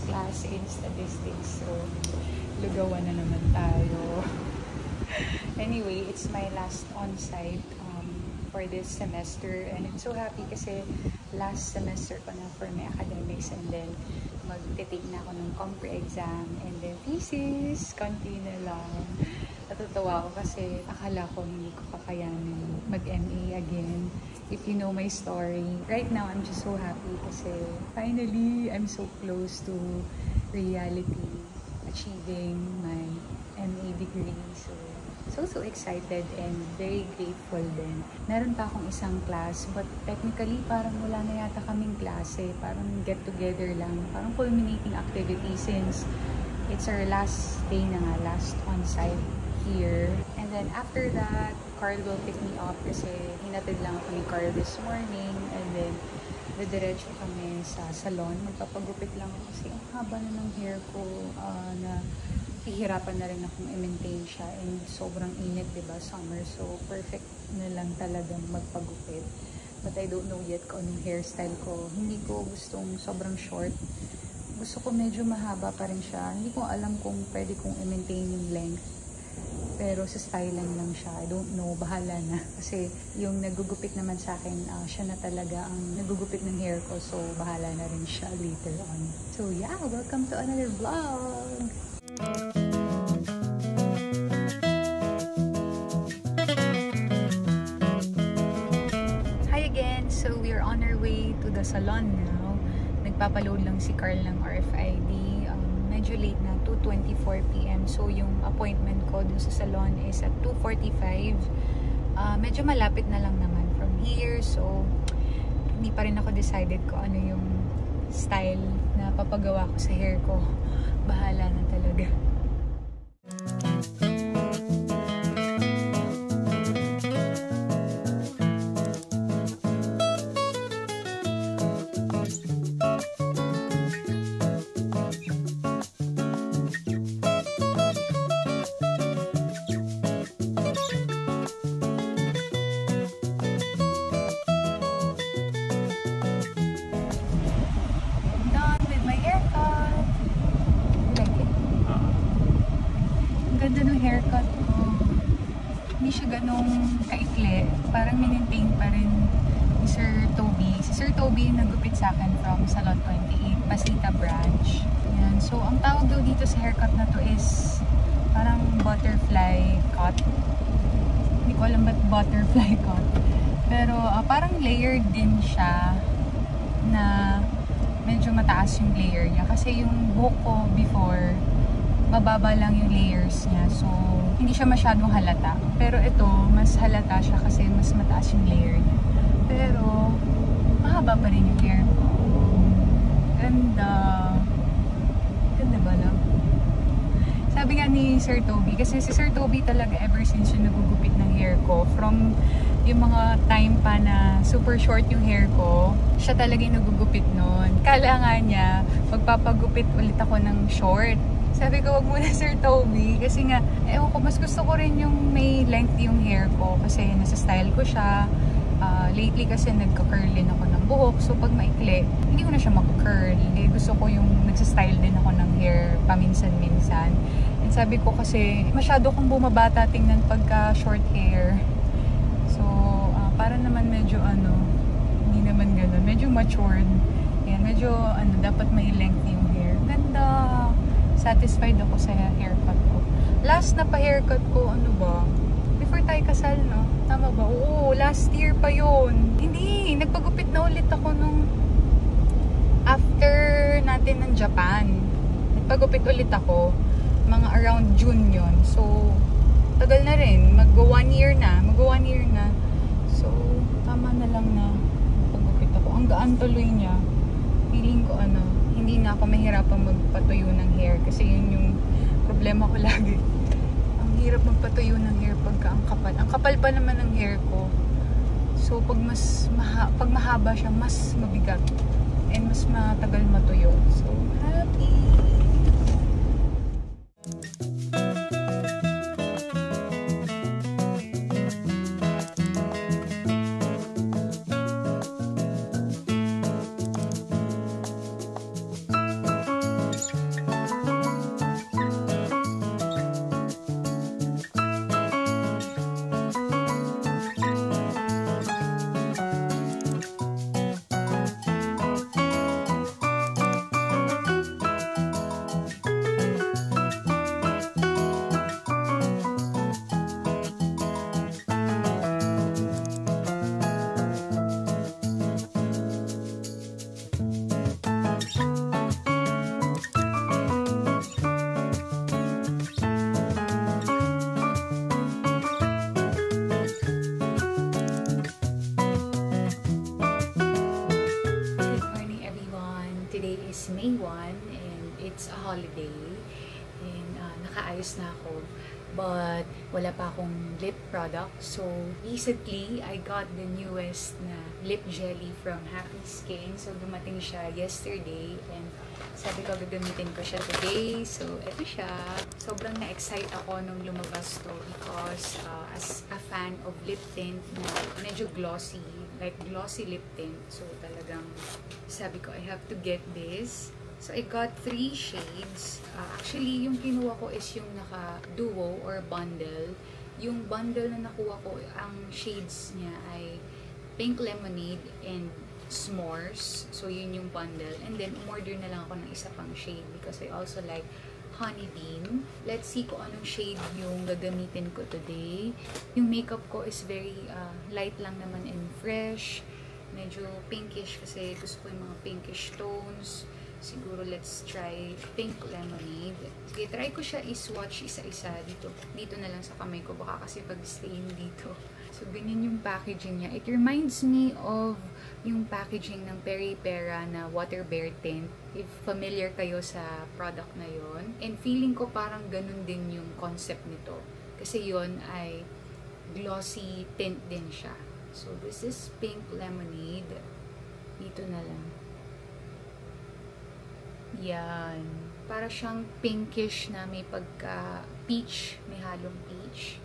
Class in statistics, so lugawan na naman tayo. Anyway, it's my last on-site for this semester, and I'm so happy kasi last semester ko na for my academics, and then mag-take na ako ng compre exam, and then thesis, konti na lang. Natutuwa ako kasi akala ko hindi ko kakayanin mag-MA again. If you know my story, right now I'm just so happy kasi finally I'm so close to reality, achieving my MA degree. So excited and very grateful din. Meron pa akong isang class, but technically parang wala na yata kaming klase. Parang get together lang, parang culminating activity since it's our last day na nga, last on-site here. And then after that, Carl will pick me up kasi hinatid lang ako ni Carl this morning, and then didiretso kami sa salon. Magpapagupit lang ako kasi ang haba na ng hair ko, na hihirapan na rin akong i-maintain siya, and sobrang init, diba, summer, so perfect na lang talagang magpagupit. But I don't know yet kung anong hairstyle ko. Hindi ko gustong sobrang short, gusto ko medyo mahaba pa rin siya. Hindi ko alam kung pwede kong i-maintain yung length, pero sa styling lang siya. I don't know, bahala na. Kasi yung nagugupit naman sa akin, siya na talaga ang nagugupit ng hair ko. So, bahala na rin siya later on. So, yeah, welcome to another vlog! Hi again! So, we are on our way to the salon now. Nagpapaload lang si Carl ng RFID. Medyo late na, 2:24 PM. So, yung appointment ko dun sa salon is at 2:45. Medyo malapit na lang naman from here. So, hindi pa rin ako decided kung ano yung style na papagawa ko sa hair ko. Bahala na talaga. Ganda ng haircut ko. Hindi siya ganong kaikli. Parang minintain pa rin ni Sir Toby. Si Sir Toby nagupit sa akin from Salon 28, Pasita Branch. Yan. So, ang tawag daw dito sa haircut na to is parang butterfly cut. Hindi ko alam ba't butterfly cut. Pero parang layered din siya na medyo mataas yung layer niya. Kasi yung buhok ko before, mababa lang yung layers niya. So, hindi siya masyadong halata. Pero ito, mas halata siya kasi mas mataas yung layer niya. Pero, mahaba pa rin yung hair ko. Ganda. Ganda ba lang? Sabi nga ni Sir Toby, kasi si Sir Toby talaga ever since yung nagugupit ng hair ko, from yung mga time pa na super short yung hair ko, siya talaga yung nagugupit nun. Kala nga niya, magpapagupit ulit ako ng short. Sabi ko, wag muna Sir Toby. Kasi nga, ewan ko, mas gusto ko rin yung may length yung hair ko. Kasi nasa style ko siya. Lately kasi nagka-curl din ako ng buhok. So pag maikli, hindi ko na siya maka-curl. Gusto ko yung nagsastyle din ako ng hair paminsan-minsan. And sabi ko kasi, masyado kong bumabata tingnan pagka short hair. So, para naman medyo hindi naman gano'n. Medyo matured. Yan, medyo dapat may length yung hair. Ganda! Satisfied ako sa haircut ko. Last na pa-haircut ko, ano ba? Before tayo kasal, no? Tama ba? Oo, last year pa yun. Hindi, nagpagupit na ulit ako nung after natin ng Japan. Nagpagupit ulit ako. Mga around June yun. So, tagal na rin. Mag-1 year na. So, lang na paggupit ako. Ang gaan tuloy niya. Feeling ko hindi na ako mahirapang magpatuyo ng hair kasi yun yung problema ko lagi. Ang hirap magpatuyo ng hair pagka ang kapal. Ang kapal pa naman ng hair ko. So pag mahaba siya, mas mabigat and mas matagal matuyo. So happy! May 1 and it's a holiday and nakaayos na ako but wala pa akong lip product. So recently I got the newest na lip jelly from Happy Skin. So dumating siya yesterday and sabi ko gagamitin ko siya today. So eto siya. Sobrang na-excite ako nung lumabas to because as a fan of lip tint na medyo glossy, like glossy lip tint. So talagang sabi ko I have to get this. So I got 3 shades. Actually yung kinuha ko is yung naka-duo or bundle. Yung bundle na nakuha ko, ang shades niya ay Pink Lemonade and S'mores. So yun yung bundle. And then umorder na lang ako ng isa pang shade because I also like Honey Bean. Let's see kung anong shade yung gagamitin ko today. Yung makeup ko is very light lang naman and fresh. Medyo pinkish kasi gusto ko yung mga pinkish tones. Siguro let's try Pink Lemonade. Sige, try ko siya i-swatch isa-isa dito. Dito na lang sa kamay ko. Baka kasi pag-stain dito. So, ganyan yung packaging niya. It reminds me of yung packaging ng Peripera na Water Bear Tint. If familiar kayo sa product na yon. And feeling ko parang ganun din yung concept nito. Kasi yon ay glossy tint din siya. So, this is Pink Lemonade. Dito na lang. Yan. Para siyang pinkish na may pagka-peach. May halong peach.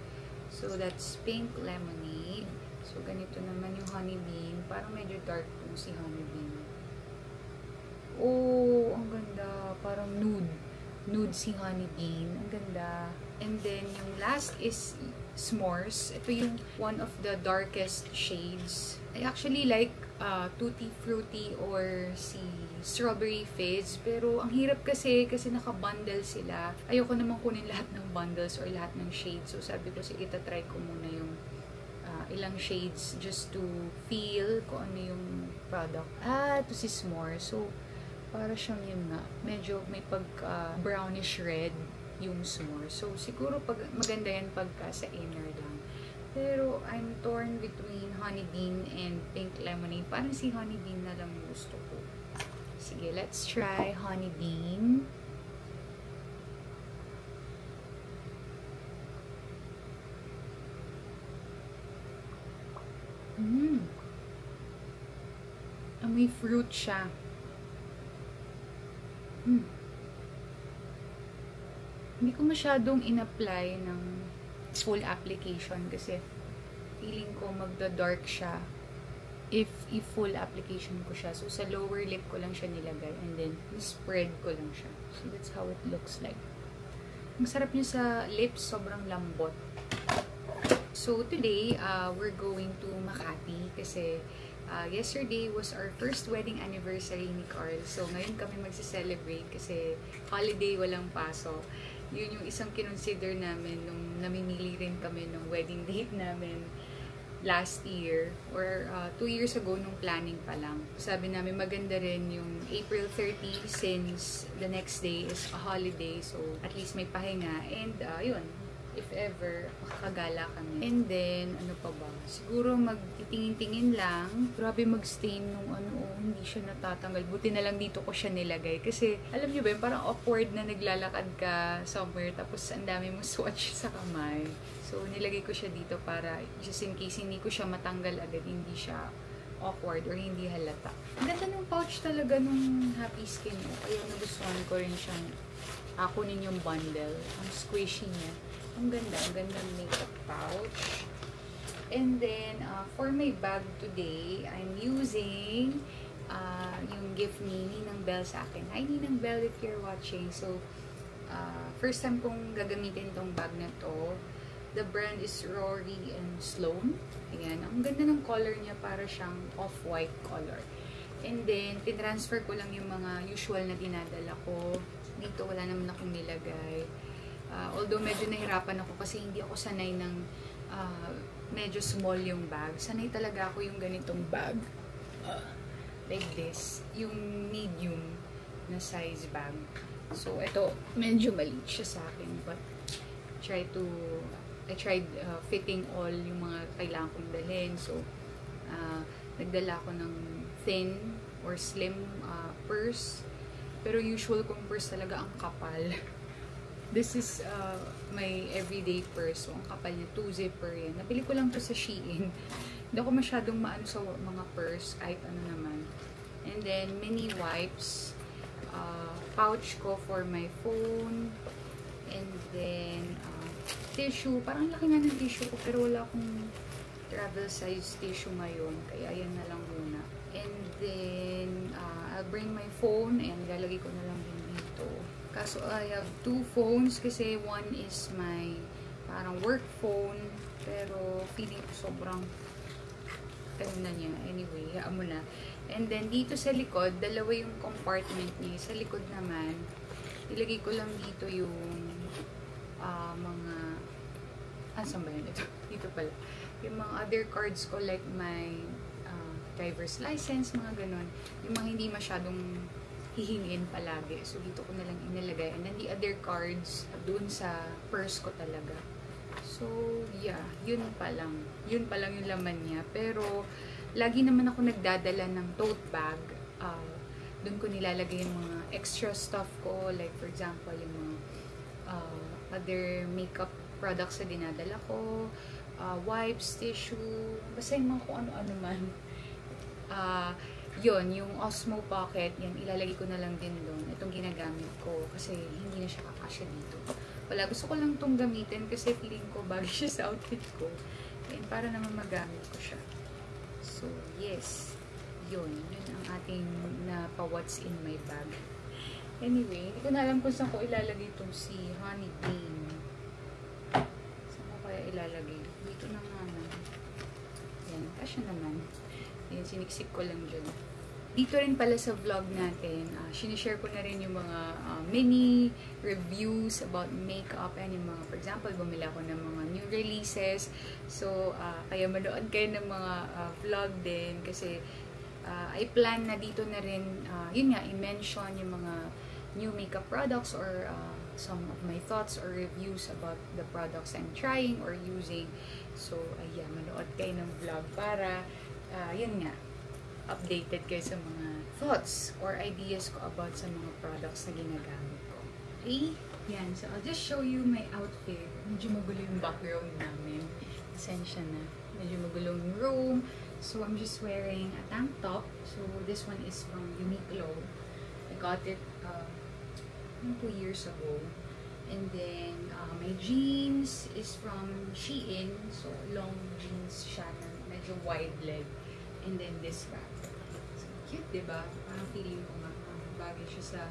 So, that's Pink Lemonade. So, ganito naman yung Honey Bean. Parang medyo dark po si Honey Bean. Oh, ang ganda. Parang nude. Nude si Honey Bean. Ang ganda. And then, yung last is S'mores. Ito yung one of the darkest shades. I actually like Tutti Frutti or si Strawberry Fizz. Pero ang hirap kasi naka-bundle sila. Ayoko naman kunin lahat ng bundles or lahat ng shades. So sabi ko, sige, try ko muna yung ilang shades just to feel kung ano yung product. Ito si S'mores. So, para siyang yun nga. Medyo may pagka-brownish red yung S'mores. So, siguro maganda yan pagka sa inner lang. Pero, I'm torn between Honey Bean and Pink Lemonade. Parang si Honey Bean na lang gusto ko. Sige, let's try Honey Bean. May fruit siya. Hindi ko masyadong in-apply ng full application kasi feeling ko magda-dark siya if i-full application ko siya. So, sa lower lip ko lang siya nilagay and then spread ko lang siya. So, that's how it looks like. Ang sarap niya sa lips, sobrang lambot. So, today, we're going to Makati kasi yesterday was our first wedding anniversary ni Carl. So, ngayon kami magse-celebrate kasi holiday, walang pasok. Yun yung isang kinonsider namin nung namimili rin kami ng wedding date namin last year or 2 years ago nung planning pa lang. Sabi namin maganda rin yung April 30 since the next day is a holiday. So, at least may pahinga. And, yun. if ever, makakagala kami. And then, ano pa ba? Siguro magtitingin-tingin lang. Grabe mag-stain nung hindi siya natatanggal. Buti na lang dito ko siya nilagay. Kasi, alam niyo ba yun, parang awkward na naglalakad ka somewhere tapos ang dami mo swatch sa kamay. So, nilagay ko siya dito para just in case hindi ko siya matanggal agad, hindi siya awkward or hindi halata. Ang ganda ng pouch talaga nung Happy Skin. Kaya nagustuhan ko rin siyang kunin yung bundle. Ang squishy niya. Ang ganda ng makeup pouch. And then, for my bag today, I'm using yung gift ni Ninang Bell sa akin. Hi, Ninang Bell, if you're watching. So, first time kong gagamitin tong bag na to. The brand is Rory and Sloan. Ayan, ang ganda ng color niya, para siyang off-white color. And then, tinransfer ko lang yung mga usual na dinadala ko. Dito, wala naman akong nilagay. Although, medyo nahirapan ako kasi hindi ako sanay ng medyo small yung bag. Sanay talaga ako yung ganitong bag. Like this. Yung medium na size bag. So, ito, medyo maliit siya sa akin. But, I tried fitting all yung mga kailangan kong dalhin. So, nagdala ko ng thin or slim purse. Pero usual kong purse talaga ang kapal. This is my everyday purse. So, ang kapal niya, 2-zipper yan. Napili ko lang to sa Shein. Hindi ako masyadong maano sa mga purse, kahit ano naman. And then, mini wipes. Pouch ko for my phone. And then, tissue. Parang laki nga ng tissue ko, pero wala akong travel size tissue ngayon. Kaya yan na lang muna. And then, I'll bring my phone. Ayan, nilalagay ko na lang din dito. Kaso, I have 2 phones kasi one is my parang work phone. Pero, feeling ko sobrang ano na niya. Anyway, hayaan mo na. And then, dito sa likod, dalawa yung compartment niya. Sa likod naman, ilagay ko lang dito yung mga saan ba yun ito? Dito pala. Yung mga other cards ko like my driver's license, mga ganon. Yung mga hindi masyadong hihingin palagi. So, dito ko na lang inilagay. And then, the other cards, doon sa purse ko talaga. So, yeah. Yun pa lang. Yun pa lang yung laman niya. Pero, lagi naman ako nagdadala ng tote bag. Doon ko nilalagay yung mga extra stuff ko. Like, for example, yung mga other makeup products na dinadala ko. Wipes, tissue, basta yung mga kung ano-ano man. Yun, yung Osmo Pocket, yan, ilalagay ko na lang din doon. Itong ginagamit ko kasi hindi na siya kakasya dito. Wala, gusto ko lang itong gamitin kasi feeling ko bagay siya sa outfit ko. And para naman magamit ko siya. So, yes. Yun ang ating what's in my bag. Anyway, hindi ko na alam kung saan ko ilalagay itong si Honey Bean. Saan ko kaya ilalagay? Dito na nga na. Yan, kasya naman. Yan, siniksik ko lang dyan. Dito rin pala sa vlog natin, sinishare ko na rin yung mga mini reviews about makeup and yung mga, for example, bumili ako ng mga new releases. So, kaya manood kayo ng mga vlog din kasi I plan na dito na rin, yun nga, i-mention yung mga new makeup products or some of my thoughts or reviews about the products I'm trying or using. So, ayan, manood kayo ng vlog para, yun nga, updated kayo sa mga thoughts or ideas ko about sa mga products na ginagamit ko. Okay? Yan. So, I'll just show you my outfit. Medyo magulo yung background namin. Pasensya na. Medyo magulo yung room. So, I'm just wearing a tank top. So, this one is from Uniqlo. I got it 2 years ago. And then, my jeans is from Shein. So, long jeans siya na medyo wide leg. And then, this bag. So, cute, diba? Parang feeling ko nga, bagay siya sa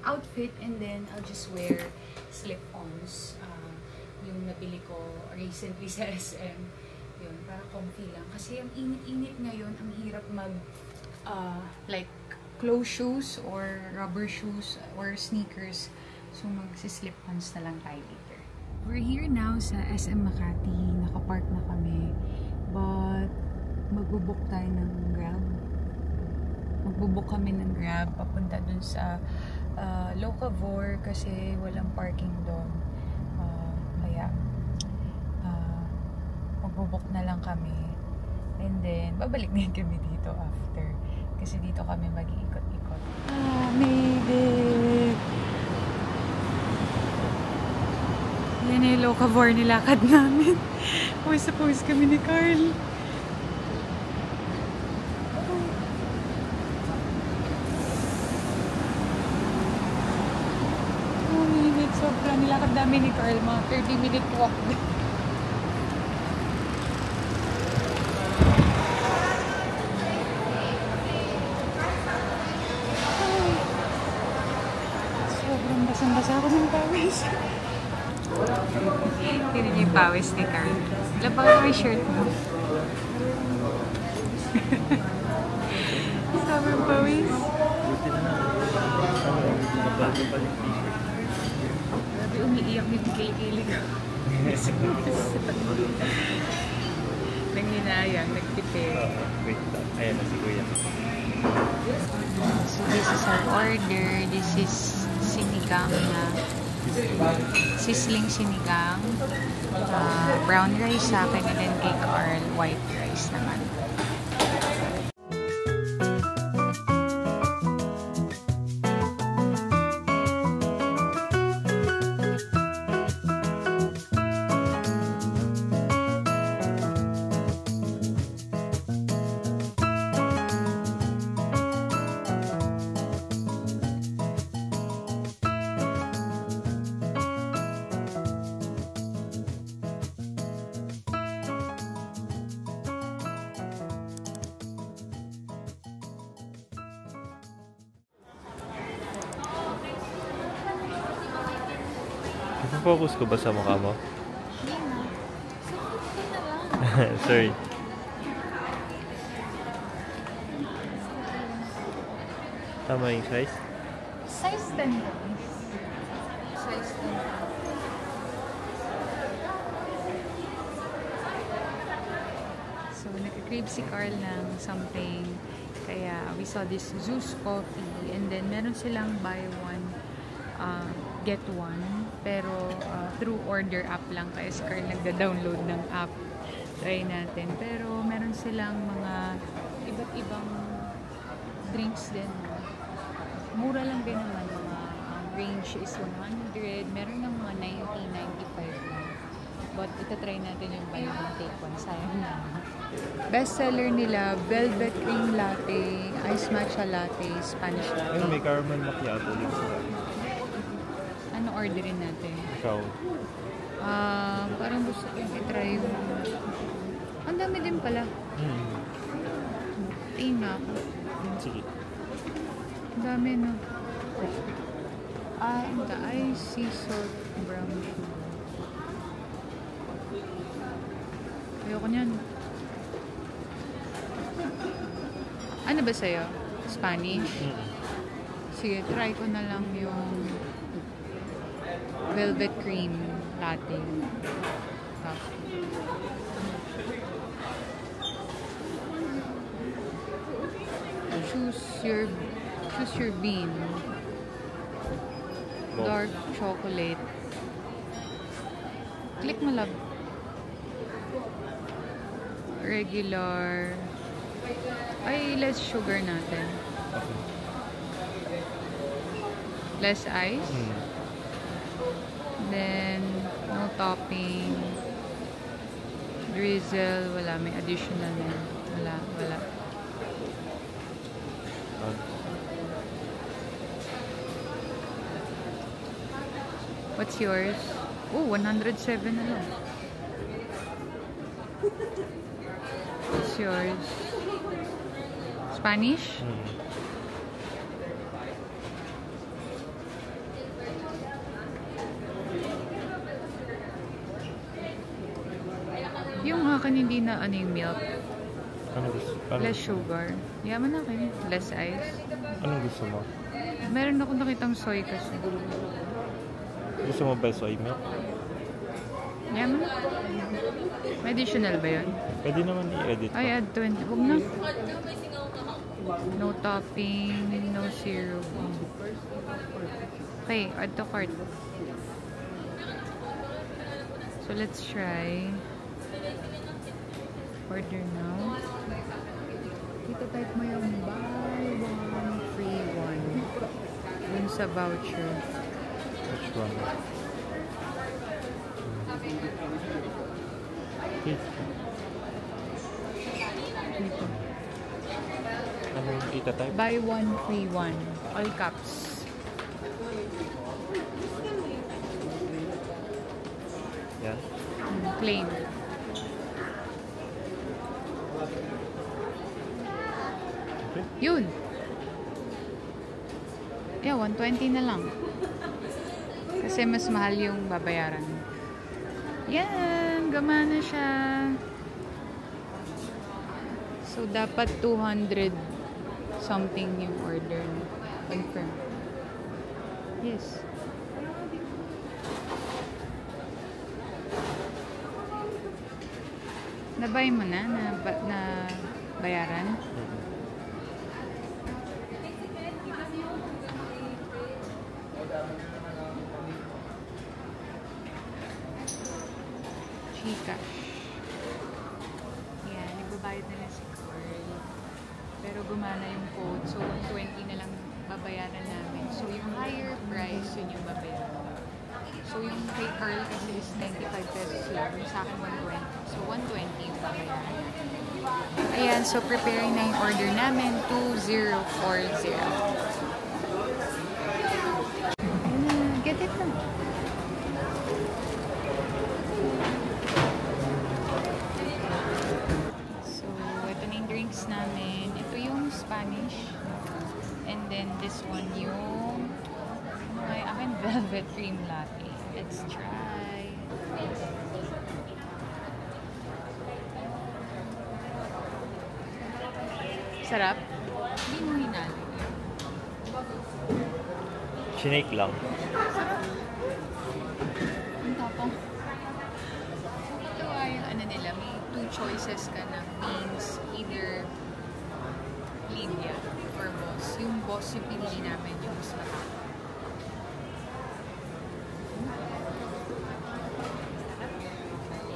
outfit. And then, I'll just wear slip-ons. Yung nabili ko recently sa SM. Yun, para comfy lang. Kasi ang init-init ngayon, ang hirap like, closed shoes or rubber shoes or sneakers. So, magsi-slip-ons na lang tayo later. We're here now sa SM Makati. Nakapark na kami. But, magbubook tayo ng Grab. Magbubook kami ng Grab papunta dun sa Locavor kasi walang parking doon. Kaya, Bubuk na lang kami. And then, babalik din kami dito after. Kasi dito kami mag-iikot-ikot. Made it! Yan yung locavor nilakad namin. Pawis kami ni Carl. 2 minutes. Sobra nilakad namin ni Carl. Mga 30-minute walk. Sobrang basang-basa ako ng pawis. Tignan niyo yung pawis ni Carl. Labang mo yung shirt mo. Sobrang pawis. Buti na lang. Mabago pa yung t-shirt. Grabe, umiiyak yung kilig-kilig. Nanghinayang, nagpipi. Wait lang. Ayan na si Kuya. So this is our order. This is sinigang na sizzling sinigang. Brown rice sa akin and then kay Carl, white rice naman. Focus ko ba sa mukha mo? Hindi na. Sa food ko na lang. Sorry. Tama yung size? Size 10 lang. Size 10 lang. So, nag-crave si Carl ng something. Kaya, we saw this Zeus coffee. And then, meron silang buy one, get one. Pero, through order app lang. Kaya si Carl nagda-download ng app. Try natin. Pero, meron silang mga iba't ibang drinks din. Mura lang din naman. Mga range is 100. Meron ng mga 90, 95 lang. But, itatry natin yung buy one, take one. Sayang na. Best seller nila, Velvet Cream Latte, Ice Matcha Latte, Spanish Latte. Ayun, may caramel macchiato din sila. Ano orderin natin? Ikaw. Parang gusto kong itry yung... Ang dami din pala. Tingin na ako. Sige. Ang dami, no? The ice sea salt brown sugar. Ayoko niyan. Ano ba sa'yo? Spanish? Sige, try ko na lang yung velvet cream latte. Choose your bean. Dark chocolate. Click mo, love. Regular. Ay, less sugar natin. Okay. Less ice. Then, no topping. Drizzle. Wala. May additional na. Wala. What's yours? Oh, 107 na lang. What's yours? Spanish? Yung akin hindi na ano yung milk. Ano gusto? Less sugar. Yaman akin. Less ice. Anong gusto mo? Meron ako nakitang soy kasi. Gusto mo ba soy milk? Yaman na. May additional ba yun? Pwede naman i-edit pa. Ay, add 20. Huwag na. No topping, no syrup. Okay, add to cart. So, let's try. Order now. Dito type mo yung buy one, free one. Dun sa voucher. Which one? Dito. Ano yung ita-type? Buy one, free one. All caps. Yan. Plain. Okay. Yun. Yeah, 120 na lang. Kasi mas mahal yung babayaran. Yan, gumana siya. So, dapat 200 something yung order. Confirm. Yes. Nabay mo na bayaran? Gcash. Yan, nagbabayad na lang si Carl. Pero gumana yung code. So, 120 na lang babayaran namin. So, yung higher price, yun yung babayaran. So, yung kay Carl kasi is 95 pesos lang. Yung sa akin, 120. So, 120 yung babayaran natin. Ayan, so preparing na yung order namin. 2040. Get it na. So, ito na yung drinks namin. Ito yung Spanish. And then, this one yung may akin velvet cream latte. Let's try. Sarap. Hindi mo hinalo. Chinake lang. Sarap. Ang tapang. Nakakatawa yung ano nila. May two choices ka ng beans. Either Lydia or Boss. Yung Boss yung pinili namin yung mas matapang.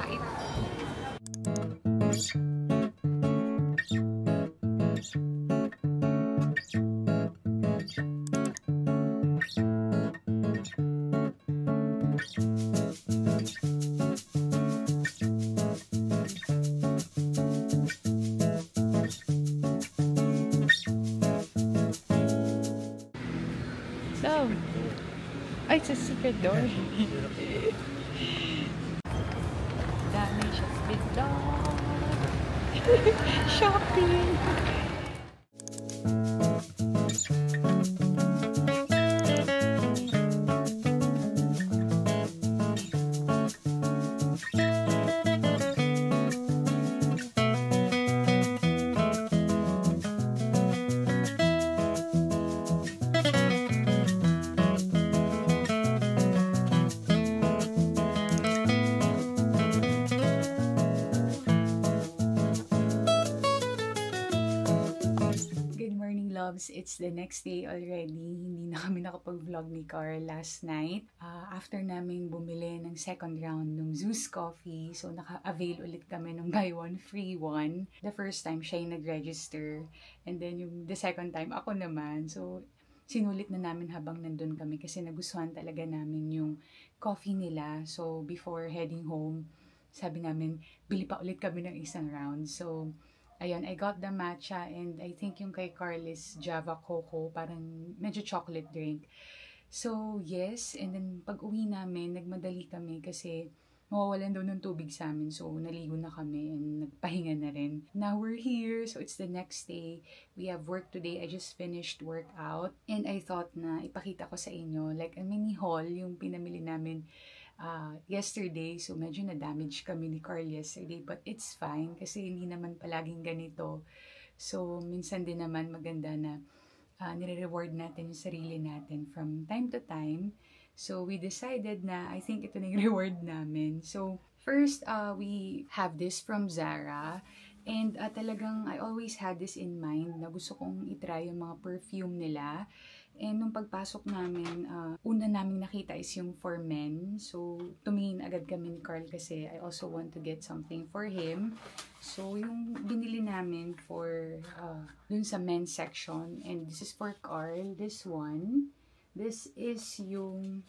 Kahit. So, ay, it's a secret door. Dami siya secret door. Shopping! It's the next day already. Hindi na kami nakapag-vlog ni Carl last night. After namin bumili ng second round ng Zeus Coffee, so naka-avail ulit kami ng buy one, free one. The first time, siya yung nag-register. And then the second time, ako naman. So, sinulit na namin habang nandun kami kasi nagustuhan talaga namin yung coffee nila. So, before heading home, sabi namin, bili pa ulit kami ng isang round. So, ayun, I got the matcha and I think yung kay Carl is Java Coco, parang medyo chocolate drink. So, yes. And then, pag uwi namin, nagmadali kami kasi mawawalan daw ng tubig sa amin. So, naligo na kami and nagpahinga na rin. Now, we're here. So, it's the next day. We have work today. I just finished workout. And I thought na ipakita ko sa inyo, like a mini haul yung pinamili namin yesterday. So, medyo na-damage kami ni Carl yesterday. But it's fine kasi hindi naman palaging ganito. So, minsan din naman maganda na nire-reward natin yung sarili natin from time to time. So, we decided na I think ito na yung reward namin. So, first, we have this from Zara. And talagang I always had this in mind na gusto kong itry yung mga perfume nila. And nung pagpasok namin, una namin nakita is yung for men. So, tumingin agad kami ni Carl kasi I also want to get something for him. So, yung binili namin for dun sa men's section. And this is for Carl. This one. This is yung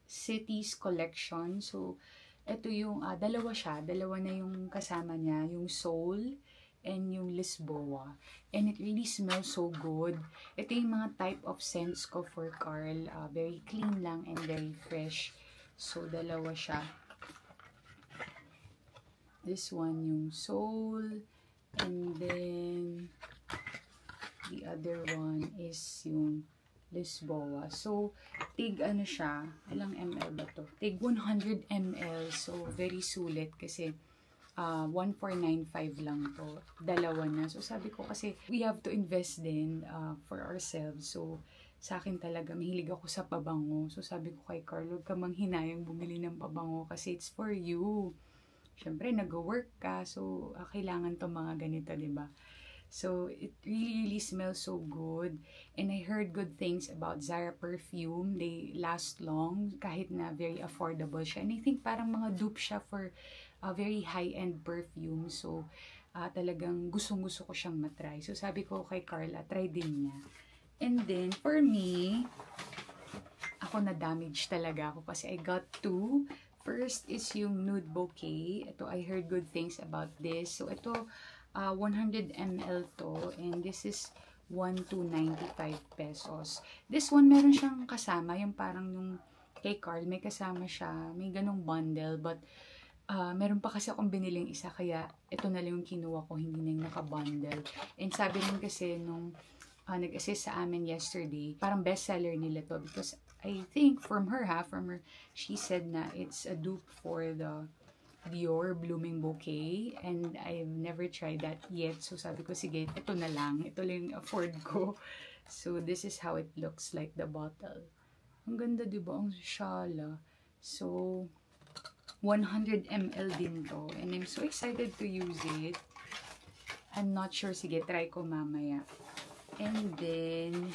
Cities Collection. So, ito yung, dalawa siya. Dalawa na yung kasama niya. Yung Soul and yung Lisboa. And it really smells so good. Ito yung mga type of scents ko for Carl. Very clean lang and very fresh. So, dalawa siya. This one yung Soul. And then, the other one is yung Lisboa. So, tig ano siya, ilang ml ba to? Tig 100 ml. So, very sulit kasi 1495 lang to. Dalawa na. So, sabi ko kasi we have to invest din for ourselves. So, sa akin talaga, mahilig ako sa pabango. So, sabi ko kay Carl, huwag ka manghinayang bumili ng pabango kasi it's for you. Siyempre, nag-work ka. So, kailangan to mga ganito, diba? So, it really smells so good. And I heard good things about Zara perfume. They last long kahit na very affordable siya. And I think parang mga dupe siya for a very high-end perfume. So, talagang gustong-gusto ko siyang matry. So, sabi ko kay Carla, try din niya. And then, for me, ako na-damage talaga ako kasi I got two. First is yung Nude Bouquet. Ito, I heard good things about this. So, ito, 100 ml to. And this is 1,295 pesos. This one, meron siyang kasama. Yung parang yung kay Carl, may kasama siya. May ganong bundle. But, meron pa kasi akong biniling isa. Kaya, ito na lang yung kinuha ko. Hindi na yung naka-bundle. And sabi rin kasi nung nag-assist sa amin yesterday, parang bestseller nila to. Because, I think, from her, she said na it's a dupe for the Dior Blooming Bouquet. And I've never tried that yet. So, sabi ko, sige, ito na lang. Ito lang yung afford ko. So, this is how it looks like, the bottle. Ang ganda, diba? Ang shala. So, 100 ml din to. And I'm so excited to use it. I'm not sure. Sige, try ko mamaya. And then,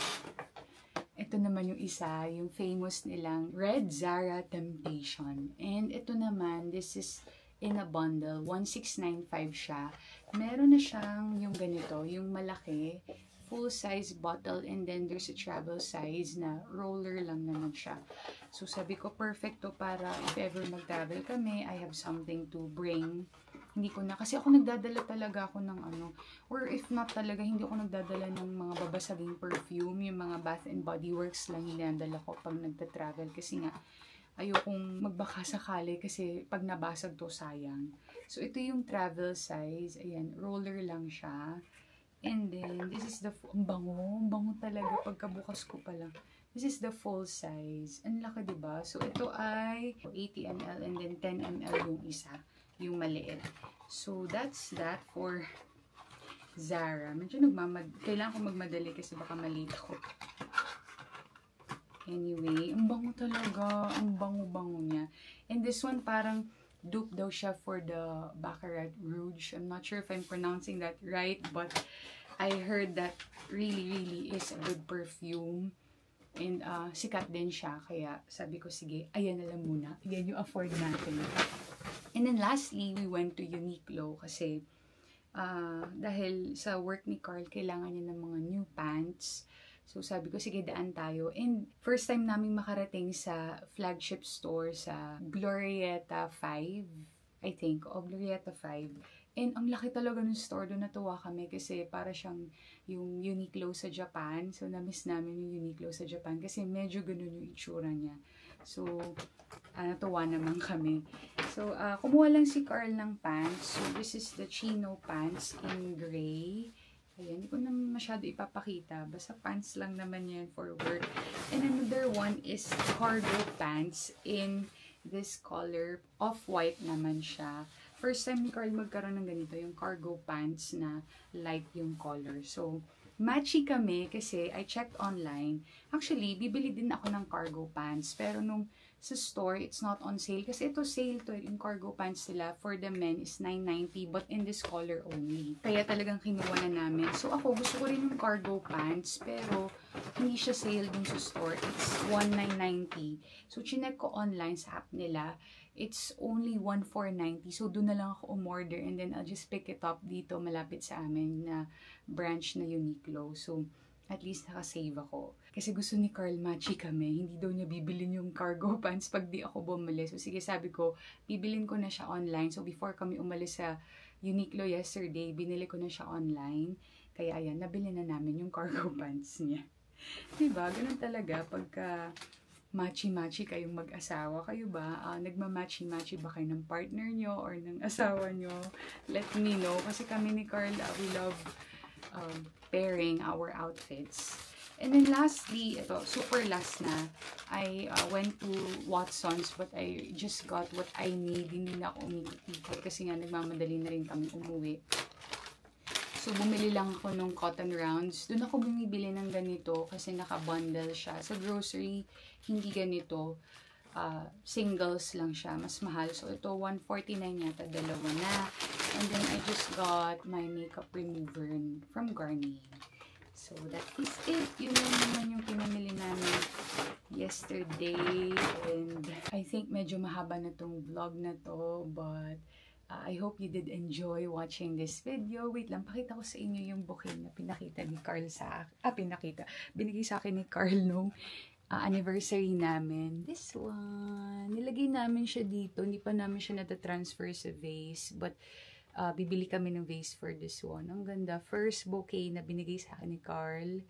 ito naman yung isa, yung famous nilang Red Zara Temptation. And ito naman, this is in a bundle. 1695 siya. Meron na siyang yung ganito, yung malaki, full-size bottle, and then there's a travel size na roller lang naman siya. So, sabi ko, perfect to para if ever mag-travel kami, I have something to bring. Hindi ko na, kasi ako nagdadala talaga ako ng ano, or if not talaga, hindi ako nagdadala ng mga babasaging perfume, yung mga Bath and Body Works lang hinadala ko pag nagta-travel, kasi nga, ayokong magbaka sakali kasi pag nabasag to, sayang. So, ito yung travel size. Ayan, roller lang siya. And then, this is the, ang bango talaga pagkabukas ko pa lang. This is the full size. Ang laki, diba? So, ito ay 80 ml and then 10 ml yung isa, yung maliit. So, that's that for Zara. Medyo kailangan ko magmadali kasi baka malate ako. Anyway, ang bango talaga. Ang bango-bango niya. And this one parang dupe daw siya for the Baccarat Rouge. I'm not sure if I'm pronouncing that right, but I heard that really is a good perfume. And sikat din siya. Kaya sabi ko, sige, ayan na lang muna. Yan yung afford natin. And then lastly, we went to Uniqlo kasi dahil sa work ni Carl, kailangan niya ng mga new pants. So, sabi ko, sige, daan tayo. And first time namin makarating sa flagship store sa Glorieta 5, I think. O, Glorieta 5. And ang laki talaga ng store. Doon natuwa kami kasi para siyang yung Uniqlo sa Japan. So, na-miss namin yung Uniqlo sa Japan kasi medyo ganun yung itsura niya. So, natuwa naman kami. So, kumuha lang si Carl ng pants. So, this is the chino pants in gray. Ayan, hindi ko na masyado ipapakita. Basta pants lang naman yan for work. And another one is cargo pants in this color. Off-white naman siya. First time ni Carl magkaroon ng ganito, yung cargo pants na light yung color. So, matchy kami kasi I checked online. Actually, bibili din ako ng cargo pants. Pero nung sa store, it's not on sale. Kasi ito sale to, yung cargo pants nila for the men is $9.90 but in this color only. Kaya talagang kinuha na namin. So ako, gusto ko rin yung cargo pants pero hindi siya sale dun sa store. It's 1990. So, chinek ko online sa app nila. It's only 1490. So, doon na lang ako umorder and then I'll just pick it up dito malapit sa amin na branch na Uniqlo. So, at least nakasave ako. Kasi gusto ni Carl matchy kami. Hindi daw niya bibilin yung cargo pants pag di ako bumili. So, sige, sabi ko, bibilin ko na siya online. So, before kami umalis sa Uniqlo yesterday, binili ko na siya online. Kaya, ayan, nabili na namin yung cargo pants niya. Diba? Ganun talaga pagka matchy-matchy kayong mag-asawa. Kayo ba? Nagma-matchy-matchy ba kayo ng partner nyo or ng asawa nyo? Let me know. Kasi kami ni Carl, we love pairing our outfits. And then lastly, ito, super last na, I went to Watson's but I just got what I need. Hindi na ako umikot-ikot kasi nga nagmamadali na rin kami umuwi. So, bumili lang ako ng cotton rounds. Doon ako bumibili ng ganito kasi naka-bundle siya. Sa grocery, hindi ganito. Singles lang siya. Mas mahal. So, ito, 149 yata, dalawa na. And then, I just got my makeup remover from Garnier. So, that is it. Yun lang naman yung pinamili namin yesterday. And I think medyo mahaba na tong vlog na to. But, I hope you did enjoy watching this video. Wait lang, pakita ko sa inyo yung bouquet na pinakita ni Carl sa akin. Binigay sa akin ni Carl nung anniversary namin. This one. Nilagay namin siya dito. Hindi pa namin siya natatransfer sa vase. But, bibili kami ng vase for this one. Ang ganda. First bouquet na binigay sa akin ni Carl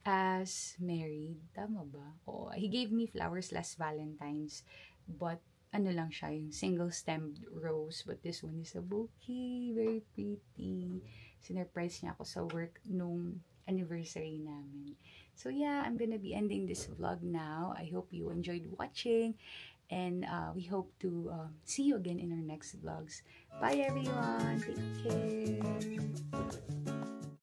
as married. Tama ba? Oh, he gave me flowers last Valentine's. But, ano lang siya, yung single-stemmed rose. But this one is a bouquet. Very pretty. Sinurprise niya ako sa work nung anniversary namin. So yeah, I'm gonna be ending this vlog now. I hope you enjoyed watching. And we hope to see you again in our next vlogs. Bye everyone! Take care!